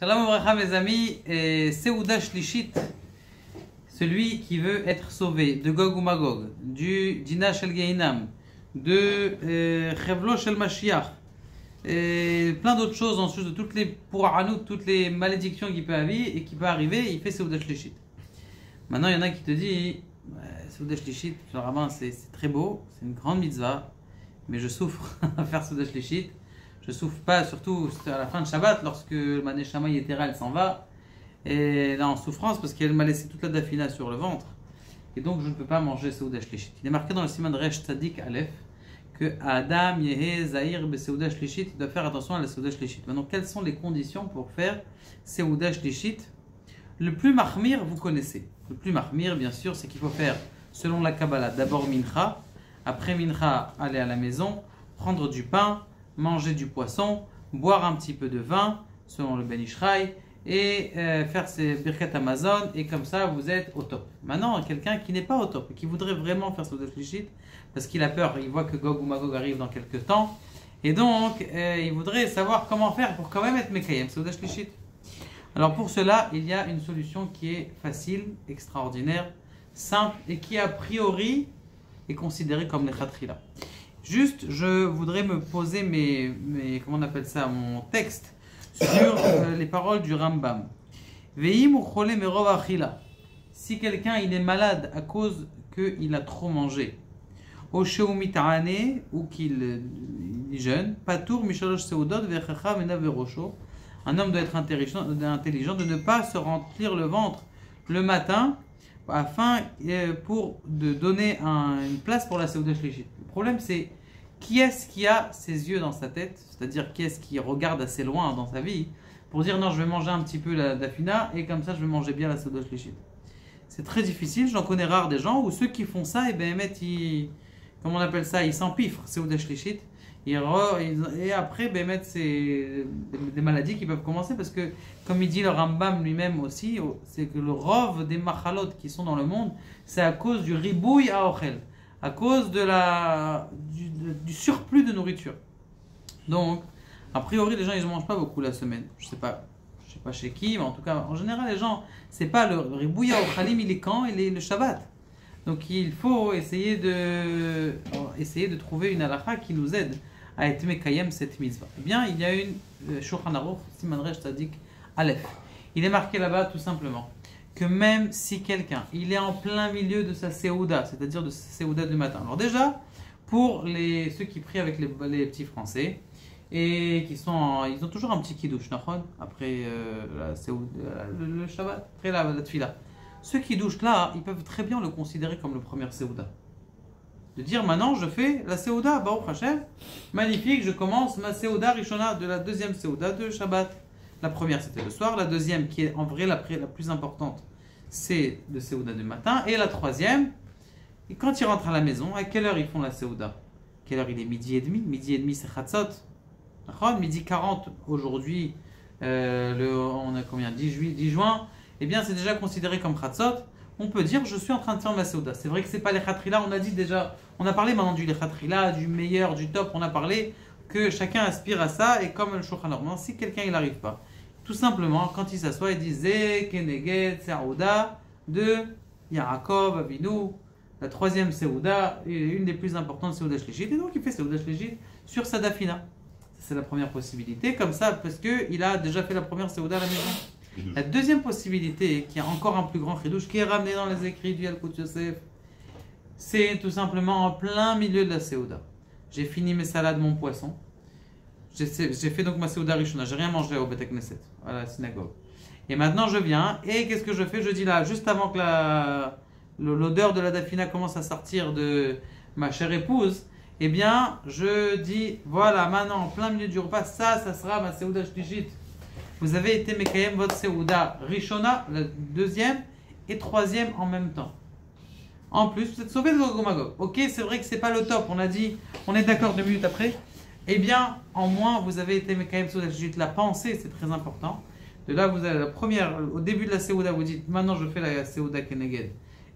Shalom Abraham mes amis, Seuda Shlishit, celui qui veut être sauvé de Gog ou Magog, du Dina Shel Gehinam, de Chevlo Shel Mashiach, et plein d'autres choses en sus de toutes les pouranout, toutes les malédictions qui peuvent arriver, il fait Seuda Shlishit. Maintenant il y en a qui te disent, Seuda Shlishit, vraiment c'est très beau, c'est une grande mitzvah, mais je souffre à faire Seuda Shlishit. Je souffre pas, surtout à la fin de Shabbat, lorsque le Maneshama Yetera s'en va, et là en souffrance parce qu'elle m'a laissé toute la dafina sur le ventre, et donc je ne peux pas manger Seuda Shlishit. Il est marqué dans le Siman Resh Tzadik Aleph que Adam Yehe Zahir be Seuda Shlishit, il doit faire attention à la Seuda Shlishit. Maintenant, quelles sont les conditions pour faire Seuda Shlishit? Le plus mahmir, vous connaissez. Le plus mahmir, bien sûr, c'est qu'il faut faire, selon la Kabbalah, d'abord Mincha, après Mincha, aller à la maison, prendre du pain, manger du poisson, boire un petit peu de vin, selon le Ben Ishraï, et faire ses birkat Amazon, et comme ça vous êtes au top. Maintenant, quelqu'un qui n'est pas au top, et qui voudrait vraiment faire Seuda Shlishit, parce qu'il a peur, il voit que Gog ou Magog arrive dans quelques temps, et donc il voudrait savoir comment faire pour quand même être Mekayem Seuda Shlishit. Alors pour cela, il y a une solution qui est facile, extraordinaire, simple, et qui a priori est considérée comme les Khatrila. Juste, je voudrais me poser comment on appelle ça, mon texte sur les paroles du Rambam. Si quelqu'un il est malade à cause qu'il a trop mangé, ou qu'il est jeune, un homme doit être intelligent de ne pas se remplir le ventre le matin afin de donner une place pour la Seuda Shlishit. Le problème c'est qui est-ce qui a ses yeux dans sa tête, c'est-à-dire qui est-ce qui regarde assez loin dans sa vie pour dire non je vais manger un petit peu la dafina et comme ça je vais manger bien la Seuda Shlishit. C'est très difficile, j'en connais rare des gens où ceux qui font ça, et ben comment on appelle ça, ils s'empiffrent Seuda Shlishit et après ben c'est des maladies qui peuvent commencer parce que comme il dit le Rambam lui-même aussi, c'est que le rov des machalot qui sont dans le monde, c'est à cause du ribouy à ochel, à cause du surplus de nourriture. Donc, a priori, les gens ils ne mangent pas beaucoup la semaine. Je sais pas chez qui, mais en tout cas, en général, les gens, c'est pas le ribouya au khalim, il est quand? Il est le Shabbat. Donc, il faut essayer de trouver une halakha qui nous aide à être mekayem cette mitzvah. Eh bien, il y a une Shulchan Aruch, Siman Resh Tzadik Aleph. Il est marqué là-bas tout simplement que même si quelqu'un il est en plein milieu de sa Seuda, c'est-à-dire de sa Seuda du matin. Alors déjà, pour ceux qui prient avec les petits Français et ils ont toujours un petit kiddush, après le Shabbat, après la Tfila. Ceux qui douchent là, ils peuvent très bien le considérer comme le premier Seuda. De dire maintenant je fais la Seuda, Baruch Hashem, magnifique, je commence ma Seuda Rishona de la deuxième Seuda de Shabbat. La première c'était le soir, la deuxième qui est en vrai la plus importante, c'est le Seuda du matin, et la troisième, et quand ils rentrent à la maison, à quelle heure ils font la Seuda? Quelle heure il est? Midi et demi c'est Chatzot. Midi 40 aujourd'hui, on a combien? 10 juin, eh bien c'est déjà considéré comme Chatzot. On peut dire je suis en train de faire ma Seuda. C'est vrai que c'est pas les Khatrila, on a dit déjà, on a parlé maintenant du Khatrila, du meilleur, du top, on a parlé que chacun aspire à ça, et comme le Shulchan Aruch, si quelqu'un il n'arrive pas, tout simplement quand il s'assoit il dit Ze Keneged Seuda de Yaakov Avinu, la troisième Seuda, une des plus importantes Seuda Shlishit, et donc il fait Seuda Shlishit sur sa dafina. C'est la première possibilité, comme ça, parce qu'il a déjà fait la première Seuda à la maison. La deuxième possibilité, qui a encore un plus grand chidouche, qui est ramené dans les écrits du Yalkut Yosef, c'est tout simplement en plein milieu de la Seuda. J'ai fini mes salades, mon poisson. J'ai fait donc ma Seuda Rishona. J'ai rien mangé au Bet Knesset, à la synagogue. Et maintenant je viens, et qu'est-ce que je fais? Je dis là, juste avant que l'odeur de la dafina commence à sortir de ma chère épouse, eh bien, je dis, voilà, maintenant, en plein milieu du repas, ça sera ma Seuda Shlishit. Vous avez été Mekayem votre Seuda Rishona, la deuxième et troisième en même temps. En plus, vous êtes sauvé de Gog ou Magog. Ok, c'est vrai que c'est pas le top, on a dit, on est d'accord 2 minutes après. Eh bien, en moins, vous avez été Mekayem Seuda Shlishit. La pensée, c'est très important. De là, vous avez la première, au début de la Seuda, vous dites, maintenant je fais la Seuda Keneged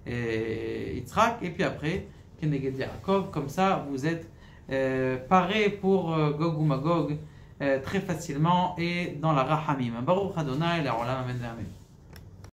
et Yitzhak, et puis après, Keneged Yaakov, comme ça, vous êtes paré pour Gog ou Magog. très facilement et dans la rahamim. Baruch Adonai, la olam, amen, amen.